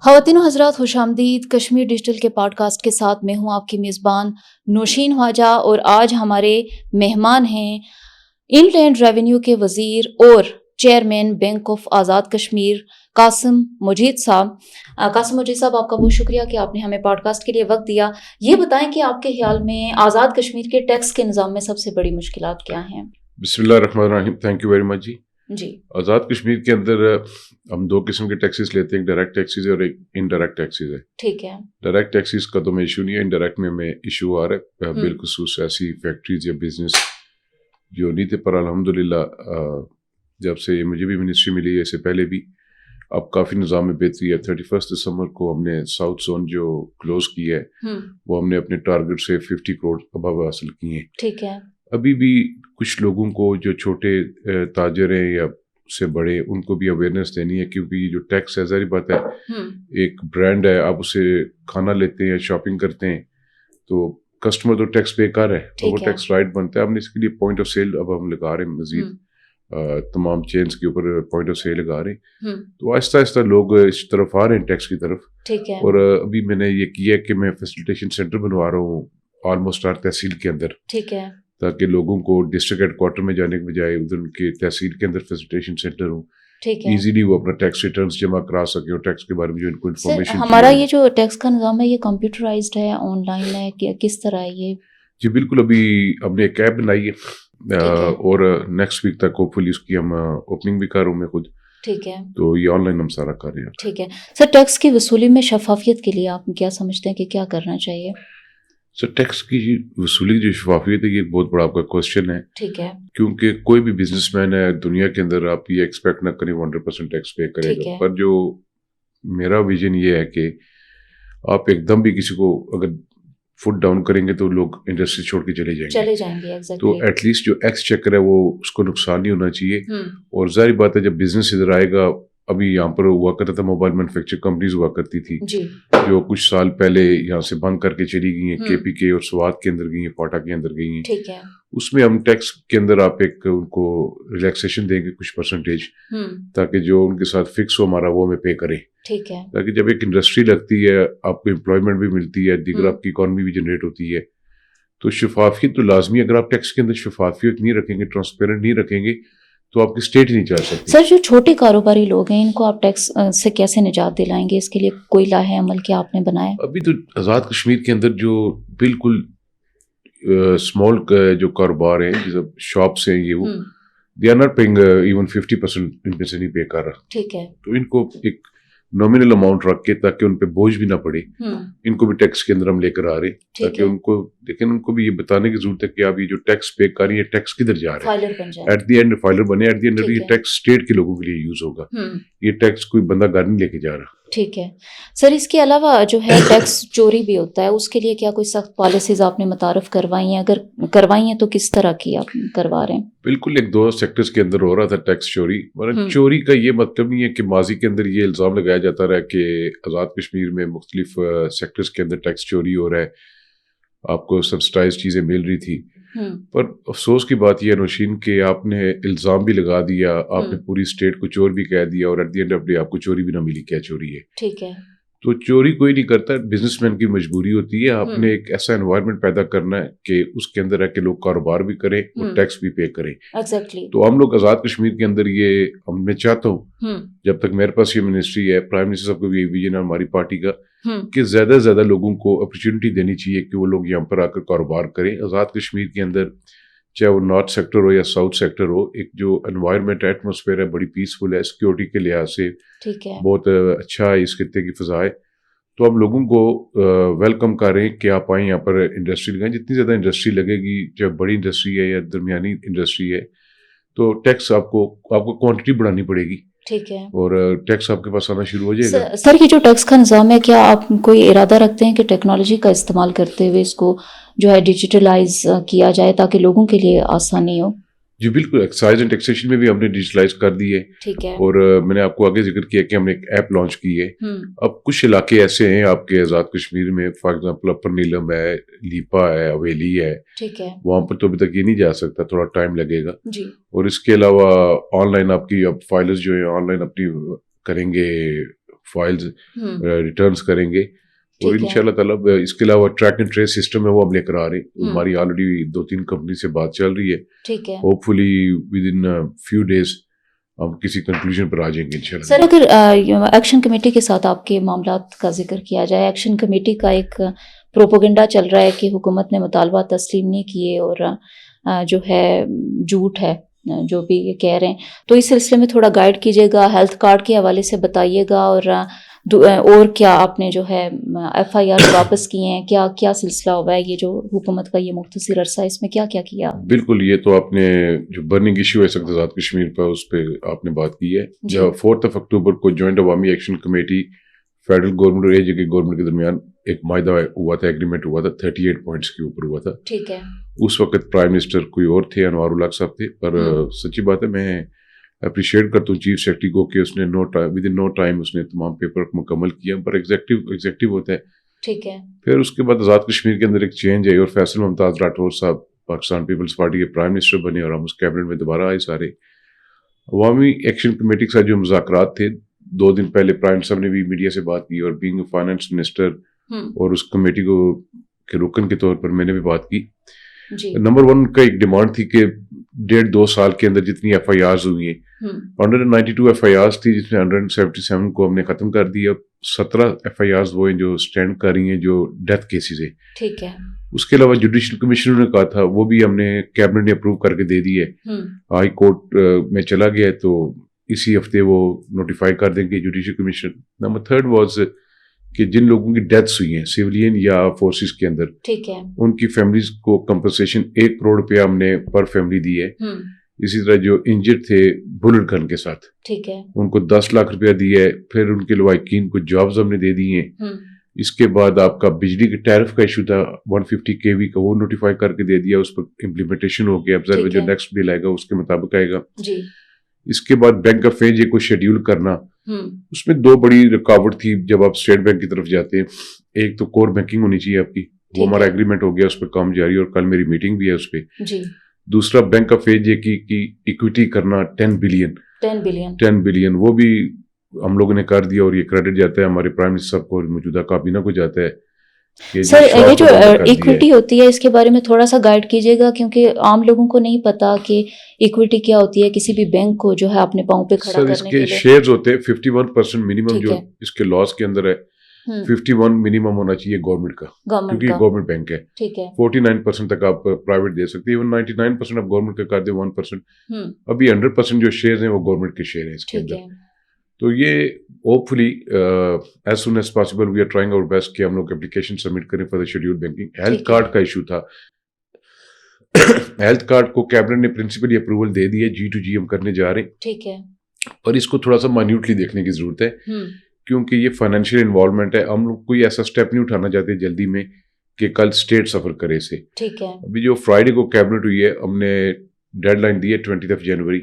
خواتین و حضرات خوش آمدید کشمیر ڈیجیٹل کے پوڈ کاسٹ کے ساتھ میں ہوں آپ کی میزبان نوشین خواجہ، اور آج ہمارے مہمان ہیں انلینڈ ریونیو کے وزیر اور chairman bank of Azad Kashmir Qasim مجید صاحب۔ قاسم مجید صاحب، آپ کا بہت شکریہ کہ آپ نے ہمیں پوڈ کاسٹ کے لیے وقت دیا۔ یہ بتائیں کہ آپ کے خیال میں آزاد کشمیر کے ٹیکس کے نظام میں سب سے بڑی مشکلات کیا ہیں؟ بسم اللہ الرحمن الرحیم، تھینک یو ویری مچ جی، آزاد کشمیر کے اندر ہم دو قسم کے ٹیکسیز لیتے ہیں، ایک ڈائریکٹ ٹیکسیز ہے اور ایک انڈائریکٹ ٹیکسیز ہے۔ ٹھیک ہے۔ ڈائریکٹ ٹیکسیز کا تو میں ایشو نہیں ہے، انڈائریکٹ میں ہمیں ایشو آ رہا ہے، بالخصوص ایسی فیکٹریز یا بزنس جو نہیں تھے، پر الحمدللہ جب سے مجھے بھی منسٹری ملی ہے، اس سے پہلے بھی اب کافی نظام میں بہتری ہے۔ 31 دسمبر کو ہم نے ساؤتھ زون جو کلوز کی ہے وہ ہم نے اپنے ٹارگٹ سے 50 کروڑ ابو حاصل کی ہیں۔ ٹھیک ہے۔ ابھی بھی کچھ لوگوں کو جو چھوٹے تاجر ہیں یا سے بڑے، ان کو بھی اویئرنیس دینی ہے، کیونکہ یہ جو ٹیکس ہے، ظاہر بات ہے ایک برانڈ ہے، آپ اسے کھانا لیتے ہیں یا شاپنگ کرتے ہیں تو کسٹمر تو ٹیکس پے کر ہے، تو وہ ٹیکس رائٹ بنتا ہے۔ ہم نے اس کے لیے پوائنٹ آف سیل اب ہم لگا رہے ہیں، مزید تمام چینز کے اوپر پوائنٹ آف سیل لگا رہے ہیں، تو آہستہ آہستہ لوگ اس طرف آ رہے ہیں ٹیکس کی طرف۔ اور ابھی میں نے یہ کیا کہ میں فیسیلیٹیشن سینٹر بنوا رہا ہوں آلموسٹ ہر تحصیل کے اندر، ٹھیک ہے، تاکہ لوگوں کو ڈسٹرکٹ ہیڈ کوارٹر میں جانے کے بجائے ادھر ان کے تحصیل کے اندر فیسیلیٹیشن سینٹر ہوں، ایزیلی وہ اپنا ٹیکس ریٹرنز جمع کرا سکے اور ٹیکس کے بارے میں جو ان کو انفارمیشن۔ ہمارا یہ جو ٹیکس کا نظام ہے یہ کمپیوٹرائزڈ ہے، آن لائن ہے، کس طرح ہے یہ؟ جی بالکل، ابھی ہم نے ایک ایپ بنائی ہے اور نیکسٹ ویک تک ہوپ فلی اس کی ہم اوپننگ بھی کر رہا ہوں میں خود۔ ٹھیک ہے، تو یہ آن لائن ہم سارا کر رہے ہیں۔ ٹھیک ہے سر، ٹیکس کی وصولی میں شفافیت کے لیے آپ کیا سمجھتے ہیں کہ کیا کرنا چاہیے؟ سر، ٹیکس کی وصولی جو شفافیت ہے، یہ بہت بڑا آپ کا کوشچن ہے۔ ٹھیک ہے، کیونکہ کوئی بھی بزنس مین ہے دنیا کے اندر، آپ یہ ایکسپیکٹ نہ کریں 100% ٹیکس پے کرے گا، پر جو میرا ویژن یہ ہے کہ آپ ایک دم بھی کسی کو اگر فٹ ڈاؤن کریں گے تو لوگ انڈسٹری چھوڑ کے چلے جائیں گے، تو ایٹ لیسٹ جو ایکس چیکر ہے وہ اس کو نقصان نہیں ہونا چاہیے۔ اور ظاہر بات ہے جب بزنس ادھر آئے گا، ابھی یہاں پر ہوا کرتا تھا، موبائل مینوفیکچر کمپنیز ہوا کرتی تھی جو کچھ سال پہلے یہاں سے بند کر کے چلی گئی ہیں، کے پی کے اور سوات کے اندر گئی ہیں، پاٹا کے اندر گئی ہیں۔ اس میں ہم ٹیکس کے اندر آپ ایک ان کو ریلیکسیشن دیں گے کچھ پرسنٹیج، تاکہ جو ان کے ساتھ فکس ہو ہمارا وہ ہمیں پے کریں، تاکہ جب ایک انڈسٹری لگتی ہے آپ کو امپلائمنٹ بھی ملتی ہے، دیگر آپ کی اکانومی بھی جنریٹ ہوتی ہے، تو شفافیت تو لازمی ہے۔ اگر آپ ٹیکس کے اندر شفافیت نہیں رکھیں گے، ٹرانسپیرنٹ نہیں رکھیں گے، تو آپ کی اسٹیٹ نہیں چل سکتی۔ سر، جو چھوٹے کاروباری لوگ ہیں ان کو آپ ٹیکس سے کیسے نجات دلائیں گے؟ اس کے لیے کوئی لائحہ عمل کیا آپ نے بنایا؟ ابھی تو آزاد کشمیر کے اندر جو بالکل اسمال جو کاروبار ہیں، جیسے شاپس ہیں، یہ وہ they are not paying even 50% ان پہ سے نہیں پے کر رہا۔ ٹھیک ہے، تو ان کو ایک نامنل اماؤنٹ رکھ کے، تاکہ ان پہ بوجھ بھی نہ پڑے، ان کو بھی ٹیکس کے اندر ہم لے کر آ رہے، تاکہ ان کو لیکن ان کو بھی یہ بتانے کی ضرورت ہے کہ آپ یہ جو ٹیکس پے کر رہی ہے ٹیکس کدھر جا رہا ہے، ایٹ دی اینڈ فائلر بنے، ایٹ دی اینڈ یہ ٹیکس اسٹیٹ کے لوگوں کے لیے یوز ہوگا، یہ ٹیکس کوئی بندہ گھر نہیں لے کے جا رہا۔ ٹھیک ہے سر، اس کے علاوہ جو ہے ٹیکس چوری بھی ہوتا ہے، اس کے لیے کیا کوئی سخت پالیسیز آپ نے متعارف کروائی ہیں؟ اگر کروائی ہیں تو کس طرح کی آپ کروا رہے ہیں؟ بالکل، ایک دو سیکٹرز کے اندر ہو رہا تھا ٹیکس چوری، مگر چوری کا یہ مطلب نہیں ہے کہ ماضی کے اندر یہ الزام لگایا جاتا رہا کہ آزاد کشمیر میں مختلف سیکٹرز کے اندر ٹیکس چوری ہو رہا ہے، آپ کو سبسڈائز چیزیں مل رہی تھی، پر افسوس کی بات یہ ہے نوشین کہ آپ نے الزام بھی لگا دیا، آپ نے پوری اسٹیٹ کو چور بھی کہہ دیا، اور at the end of day آپ کو چوری بھی نہ ملی، کیا چوری ہے؟ ٹھیک ہے، تو چوری کوئی نہیں کرتا، بزنس مین کی مجبوری ہوتی ہے، آپ نے ایک ایسا انوائرمنٹ پیدا کرنا ہے کہ اس کے اندر ہے کہ لوگ کاروبار بھی کریں اور ٹیکس بھی پے کریں۔ تو ہم لوگ آزاد کشمیر کے اندر یہ میں چاہتا ہوں جب تک میرے پاس یہ منسٹری ہے، پرائم منسٹر صاحب کو بھی ویژن ہے ہماری پارٹی کا کہ زیادہ سے زیادہ لوگوں کو اپرچونٹی دینی چاہیے کہ وہ لوگ یہاں پر آ کر کاروبار کریں۔ آزاد کشمیر کے اندر چاہے وہ نارتھ سیکٹر ہو یا ساؤتھ سیکٹر ہو، ایک جو انوائرمنٹ ایٹماسفیئر ہے بڑی پیسفل ہے، سیکورٹی کے لحاظ سے بہت اچھا ہے، اس خطے کی فضا ہے، تو ہم لوگوں کو ویلکم کر رہے ہیں کہ آپ آئیں یہاں پر انڈسٹری لگائیں۔ جتنی زیادہ انڈسٹری لگے گی، چاہے بڑی انڈسٹری ہے یا درمیانی انڈسٹری ہے، تو ٹیکس آپ کو کوانٹٹی بڑھانی پڑے گی، ٹھیک ہے، اور ٹیکس آپ کے پاس آنا شروع ہو جائے گا۔ سر، یہ جو ٹیکس کا نظام ہے، کیا آپ کوئی ارادہ رکھتے ہیں کہ ٹیکنالوجی کا استعمال کرتے ہوئے اس کو جو ہے ڈیجیٹلائز کیا جائے تاکہ لوگوں کے لیے آسانی ہو؟ جی بالکل، ایکسائز اینڈ ٹیکسیشن میں بھی ہم نے ڈیجیٹلائز کر دی ہے، ٹھیک ہے، اور میں نے آپ کو آگے ذکر کیا کہ ہم نے ایک ایپ لانچ کی ہے۔ اب کچھ علاقے ایسے ہیں آپ کے آزاد کشمیر میں، فار ایگزامپل اپر نیلم ہے، لیپا ہے، حویلی ہے، ٹھیک ہے، وہاں پر تو ابھی تک یہ نہیں جا سکتا، تھوڑا ٹائم لگے گا، جی، اور اس کے علاوہ آن لائن آپ کی اب فائلرز جو ہیں آن لائن اپنی کریں گے فائلز ریٹرنس کریں گے, اور انشاءاللہ تعالیٰ اس کے علاوہ ٹریک اینڈ ٹریس سسٹم ہے وہ ہم لے کر آ رہے ہیں. ہماری آلریڈی 2-3 کمپنی سے بات چل رہی ہے. ٹھیک ہے, hopefully within few days ہم کسی کنکلوژن پر آ جائیں گے انشاءاللہ. سر اگر ایکشن کمیٹی کے ساتھ آپ کے معاملات کا ذکر کیا جائے, ایکشن کمیٹی کا ایک پروپیگنڈا چل رہا ہے کہ حکومت نے مطالبات تسلیم نہیں کیے اور جو ہے جھوٹ ہے جو بھی یہ کہہ رہے ہیں, تو اس سلسلے میں تھوڑا گائیڈ کیجیے گا, ہیلتھ کارڈ کے حوالے سے بتائیے گا, اور کیا آپ نے جو ہے ایف آئی آر واپس کیے ہیں, کیا کیا سلسلہ ہوا ہے, یہ جو حکومت کا یہ مختصر عرصہ ہے اس میں کیا کیا کیا؟ بالکل, یہ تو آپ نے جو برننگ ایشو ہے سخت آزاد کشمیر پر, اس پہ آپ نے بات کی ہے. جب 4 اکتوبر کو جوائنٹ عوامی ایکشن کمیٹی فیڈرل گورنمنٹ اور AJ کے گورنمنٹ کے درمیان ایک معاہدہ ہوا تھا, ایگریمنٹ ہوا تھا, 38 پوائنٹس کے اوپر ہوا تھا. ٹھیک ہے. اس وقت پرائم منسٹر کوئی اور تھے, انوار الحق صاحب تھے. پر سچی بات ہے, میں اپریشیٹ کرتا ہوں چیف سیکرٹری کو کہ اس نے ود ان نو ٹائم اس نے تمام پیپر مکمل کیا, پر ایگزیکٹو ہوتا ہے. ٹھیک ہے. پھر اس کے بعد آزاد کشمیر کے اندر ایک چینج آئی اور فیصل ممتاز راٹھور صاحب پاکستان پیپلز پارٹی کے پرائم منسٹر بنے اور ہم اس کیبنٹ میں دوبارہ آئے سارے. عوامی ایکشن کمیٹی کے ساتھ جو مذاکرات تھے 2 دن پہلے پرائم صاحب نے بھی میڈیا سے بات کی, اور بینگ فائنانس منسٹر اور اس کمیٹی کو کے رکن کے طور پر میں نے بھی بات کی. نمبر 1 کا ایک ڈیمانڈ تھی کہ 1.5-2 سال کے اندر جتنی FIRs ہوئی ہیں 192 FIRs تھی, جس میں 177 کو ہم نے ختم کر دیا. 17 FIRs وہ ہیں جو اسٹینڈ کر رہی ہیں جو ڈیتھ کیسز ہیں. ٹھیک ہے. اس کے علاوہ جوڈیشل کمیشنر نے کہا تھا وہ بھی ہم نے کیبنٹ نے اپروو کر کے دے دی ہے, ہائی کورٹ میں چلا گیا ہے, تو اسی ہفتے وہ نوٹیفائی کر دیں گے جوڈیشل کمیشنر. نمبر 3 واز کہ جن لوگوں کی ڈیتھس ہوئی ہیں سیولین یا فورسز کے اندر, ٹھیک ہے, ان کی فیملیز کو کمپنسیشن 1 کروڑ روپیہ ہم نے پر فیملی دی ہے. اسی طرح جو انجرڈ تھے بلٹ گن کے ساتھ, ٹھیک ہے, ان کو 10 لاکھ روپیہ دیا ہے. پھر ان کے لواحقین کو جابز ہم نے دے دی ہیں. اس کے بعد آپ کا بجلی کے ٹیرف کا ایشو تھا 150 kV کا, وہ نوٹیفائی کر کے دے دیا, اس پر امپلیمنٹیشن ہو گیا. اب جو نیکسٹ بل آئے گا اس کے مطابق آئے گا. اس کے بعد بینک آف ایج کو شیڈیول کرنا, اس میں 2 بڑی رکاوٹ تھی جب آپ اسٹیٹ بینک کی طرف جاتے ہیں. ایک تو کور بینکنگ ہونی چاہیے آپ کی, وہ ہمارا ایگریمنٹ ہو گیا, اس پہ کام جاری, اور کل میری میٹنگ بھی ہے اس پہ. دوسرا بینک آف ایج کی ایکویٹی کرنا 10 بلین, وہ بھی ہم لوگوں نے کر دیا, اور یہ کریڈٹ جاتا ہے ہمارے پرائم منسٹر صاحب کو, موجودہ کابینہ کو جاتا ہے. سر یہ جو ایکویٹی ہوتی ہے اس کے بارے میں تھوڑا سا گائیڈ کیجیے گا, کیونکہ عام لوگوں کو نہیں پتا کہ ایکویٹی کیا ہوتی ہے کسی بھی بینک کو جو ہے اپنے پاؤں پہ کھڑا کرنے کے لیے. سر اس کے شیئرز ہوتے ہیں 51% منیمم, جو اس کے لاس کے اندر ہے 51 منیمم ہونا چاہیے گورنمنٹ کا, کیونکہ یہ گورنمنٹ بینک ہے. 49% تک آپ پرائیویٹ دے سکتے ہیں, ایون 99% آپ گورنمنٹ کا کر دیں 1%. ابھی 100% جو شیئرز ہیں وہ گورنمنٹ کے شیئر ہیں اس کے اندر. تو یہ hopefully as soon as possible we are trying our best کہ ہم لوگ اپلیکیشن سبمٹ کریں for the schedule banking. Health card کا ایشو تھا, ہیلتھ کارڈ کو کیبنٹ نے پرنسپلی اپروول دے دی ہے, G2G ہم کرنے جا رہے ہیں. ٹھیک ہے. اور اس کو تھوڑا سا مائنیوٹلی دیکھنے کی ضرورت ہے, کیونکہ یہ فائنینشیل انوالومنٹ ہے. ہم لوگ کوئی ایسا اسٹیپ نہیں اٹھانا چاہتے جلدی میں کہ کل اسٹیٹ سفر کرے اسے. ٹھیک ہے. ابھی جو فرائیڈے کو کیبنٹ ہوئی ہے, ہم نے ڈیڈ لائن دی ہے 20 جنوری.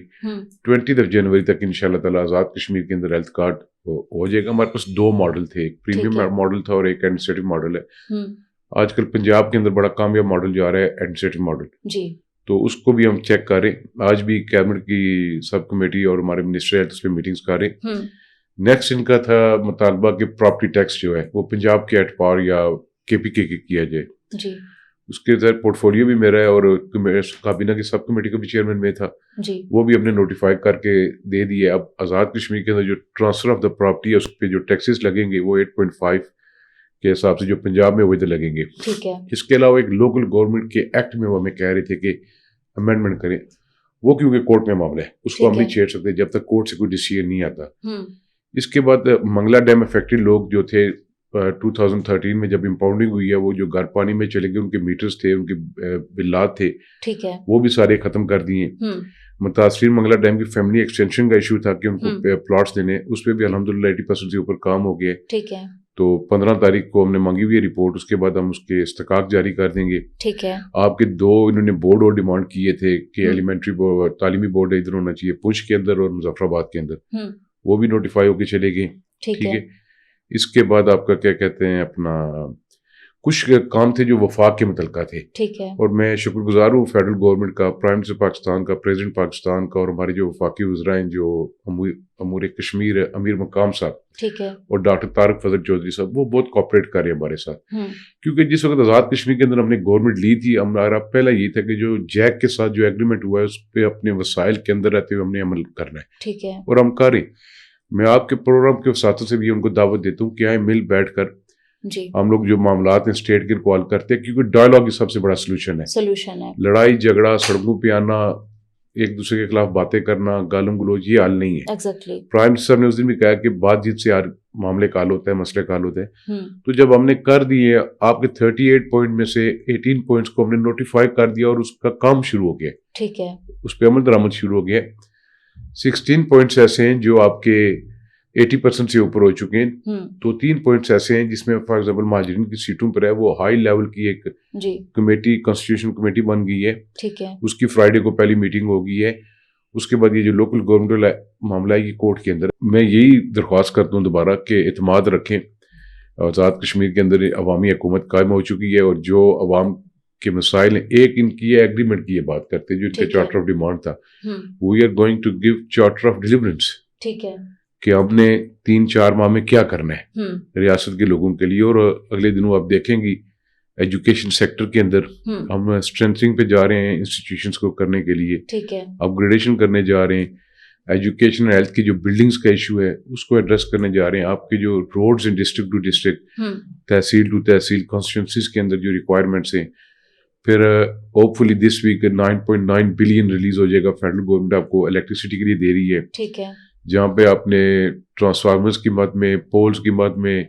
20 جنوری تک انشاءاللہ تعالیٰ آزاد کشمیر کے اندر ہیلتھ کارڈ ہو جائے گا. ہمارے پاس 2 ماڈل تھے, ایک پریمیم ماڈل تھا اور ایک ایڈمنسٹریٹو ماڈل ہے. آج کل پنجاب کے اندر بڑا کامیاب ماڈل جو آ رہا ہے ایڈمنسٹریٹو ماڈل, تو اس کو بھی ہم چیک کر رہے ہیں. آج بھی کیبنٹ کی سب کمیٹی اور ہمارے منسٹر ہیلتھ اس پہ میٹنگز کر رہے ہیں. نیکسٹ ان کا تھا مطالبہ کہ پراپرٹی ٹیکس جو ہے وہ پنجاب کے ایٹ پار یا KPK کے کیا جائے. اس کے تحت پورٹ فولیو بھی میرا ہے, اور کابینہ کی سب کمیٹی کا بھی چیئرمین میں تھا, وہ بھی ہم نے نوٹیفائی کر کے دے دی ہے. اب آزاد کشمیر کے اندر جو ٹرانسفر آف دا پراپرٹی ہے اس پہ جو ٹیکسز لگیں گے وہ 8.5 کے حساب سے جو پنجاب میں وہی لگیں گے. اس کے علاوہ ایک لوکل گورنمنٹ کے ایکٹ میں وہ ہمیں کہہ رہے تھے کہ امینڈمنٹ کریں, وہ کیونکہ کورٹ میں معاملہ ہے اس کو ہم نہیں چھیڑ سکتے جب تک کورٹ سے کوئی ڈیسیژن نہیں آتا. اس کے بعد منگلا ڈیم افیکٹڈ لوگ جو تھے 2013 میں جب امپاؤنڈنگ ہوئی ہے, وہ جو گھر پانی میں چلے گئے, ان کے میٹرز تھے, ان کے بلات تھے, وہ بھی سارے ختم کر دیے. متاثرین منگلا ڈیم کی فیملی ایکسٹینشن کا ایشو تھا کہ ان کو پلاٹس دینے, اس پہ بھی الحمدللہ 80% سے اوپر کام ہو گیا. تو 15 تاریخ کو ہم نے مانگی ہوئی ہے رپورٹ, اس کے بعد ہم اس کے استحقاق جاری کر دیں گے. آپ کے 2 انہوں نے بورڈ اور ڈیمانڈ کیے تھے کہ ایلیمنٹری تعلیمی بورڈ ادھر ہونا چاہیے, پنچ کے اندر اور مظفر آباد کے اندر, وہ بھی نوٹیفائی ہو کے چلے گئے. ٹھیک ہے. اس کے بعد آپ کا کیا کہتے ہیں اپنا کچھ کام تھے جو وفاق کے متعلقہ تھے. ٹھیک ہے. اور میں شکر گزار ہوں فیڈرل گورنمنٹ کا, پرائم منسٹر پاکستان کا, پریزیڈنٹ پاکستان کا, اور ہمارے جو وفاقی وزراء ہیں جو امور کشمیر امیر مقام صاحب, ٹھیک ہے, اور ڈاکٹر طارق فضل چودھری صاحب, وہ بہت کوآپریٹ کر رہے ہیں ہمارے ساتھ. کیونکہ جس وقت آزاد کشمیر کے اندر ہم نے گورنمنٹ لی تھی, ہمارا پہلا یہ تھا کہ جو جیک کے ساتھ جو ایگریمنٹ ہوا ہے اس پہ اپنے وسائل کے اندر رہتے ہوئے ہم نے عمل کرنا ہے. ٹھیک ہے. اور ہم کریں. میں آپ کے پروگرام کے وساتوں سے بھی ان کو دعوت دیتا ہوں کہ آئیں مل بیٹھ کر جی ہم لوگ جو معاملات ہیں اسٹیٹ کے کال کرتے ہیں, کیونکہ ڈائلاگ سب سے بڑا سلوشن ہے. لڑائی جھگڑا, سڑکوں پہ آنا, ایک دوسرے کے خلاف باتیں کرنا, گالم گلوچ, یہ حل نہیں ہے. پرائم منسٹر نے اس دن بھی کہا کہ بات چیت سے معاملے کا حل ہوتا ہے, مسئلے کا حل ہوتا ہے. تو جب ہم نے کر دیے, آپ کے 38 پوائنٹ میں سے 18 پوائنٹس کو ہم نے نوٹیفائی کر دیا اور اس کا کام شروع ہو گیا. ٹھیک ہے. اس پہ عمل درآمد شروع ہو گیا. 16 پوائنٹس ایسے ہیں جو آپ کے 80% سے اوپر ہو چکے ہیں. تو 3 پوائنٹس ایسے ہیں جس میں فار ایگزامپل مہاجرین کی سیٹوں پر ہے, وہ ہائی لیول کی ایک کمیٹی, کانسٹیٹیوشن کمیٹی بن گئی ہے. ٹھیک ہے. اس کی فرائیڈے کو پہلی میٹنگ ہو گئی ہے. اس کے بعد یہ جو لوکل گورنمنٹ معاملہ ہے یہ کورٹ کے اندر. میں یہی درخواست کرتا ہوں دوبارہ کہ اعتماد رکھیں. آزاد کشمیر کے اندر عوامی حکومت قائم ہو چکی ہے, اور جو عوام کے مسائل ہیں, ایک ان کی ایگریمنٹ کی یہ بات کرتے ہیں جو ان کا چارٹر آف ڈیمانڈ تھا, we are going to give charter of deliverance. ٹھیک ہے. کہ ہم نے 3-4 ماہ میں کیا کرنا ہے ریاست کے لوگوں کے لیے. اور اگلے دنوں آپ دیکھیں گی ایجوکیشن سیکٹر کے اندر ہم اسٹرینتھنگ پہ جا رہے ہیں انسٹیٹیوشنس کو کرنے کے لیے, اپ گریڈیشن کرنے جا رہے ہیں. ایجوکیشن ہیلتھ کی جو بلڈنگز کا ایشو ہے اس کو ایڈریس کرنے جا رہے ہیں. آپ کے جو روڈز ہیں district to district, tehsil to tehsil, constituencies کے اندر جو ریکوائرمنٹس ہیں. پھر hopefully this week 9.9 billion release ہو جائے گا. فیڈرل گورنمنٹ آپ کو الیکٹریسٹی کے لیے دے رہی ہے. ٹھیک ہے. جہاں پہ آپ نے ٹرانسفارمرز کی مد میں, پولز کی مد میں,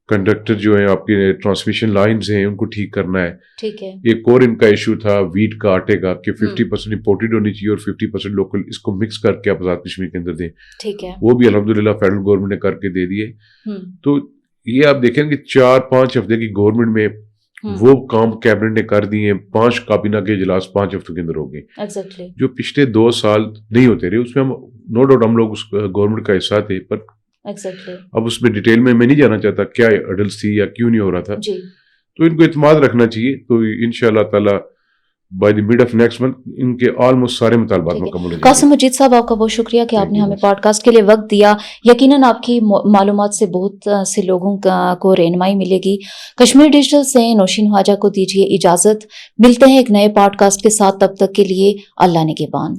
کنڈکٹر جو ہیں آپ کے ٹرانسمیشن لائنز ہیں ان کو ٹھیک کرنا ہے. ٹھیک ہے. ایک اور ان کا ایشو تھا ویٹ کا, آٹے کا, کہ 50% امپورٹڈ ہونی چاہیے اور 50% لوکل, اس کو مکس کر کے آپ آزاد کشمیر کے اندر دیں. ٹھیک ہے. وہ بھی الحمدللہ فیڈرل گورنمنٹ نے کر کے دے دیے. تو یہ آپ دیکھیں کہ 4-5 ہفتے کی گورنمنٹ میں وہ کام کیبنٹ نے کر دیے. 5 کابینہ کے اجلاس 5 ہفتوں کے اندر ہو گئے, جو پچھلے 2 سال نہیں ہوتے رہے. اس میں ہم نو ڈاؤٹ ہم لوگ اس گورنمنٹ کا حصہ تھے, پر اب اس میں ڈیٹیل میں نہیں جانا چاہتا کیا ہرڈلز تھی یا کیوں نہیں ہو رہا تھا. تو ان کو اعتماد رکھنا چاہیے. تو انشاءاللہ تعالی by the mid of next month ان کے آلموسٹ سارے مطالبات مکمل ہو جائیں گے. قاسم مجید صاحب, آپ کا بہت شکریہ کہ آپ نے ہمیں پوڈ کاسٹ کے لیے وقت دیا. یقیناً آپ کی معلومات سے بہت سے لوگوں کو رہنمائی ملے گی. کشمیر ڈیجیٹل سے نوشین خواجہ کو دیجیے اجازت. ملتے ہیں ایک نئے پوڈ کاسٹ کے ساتھ, تب تک کے لیے اللہ نگہبان.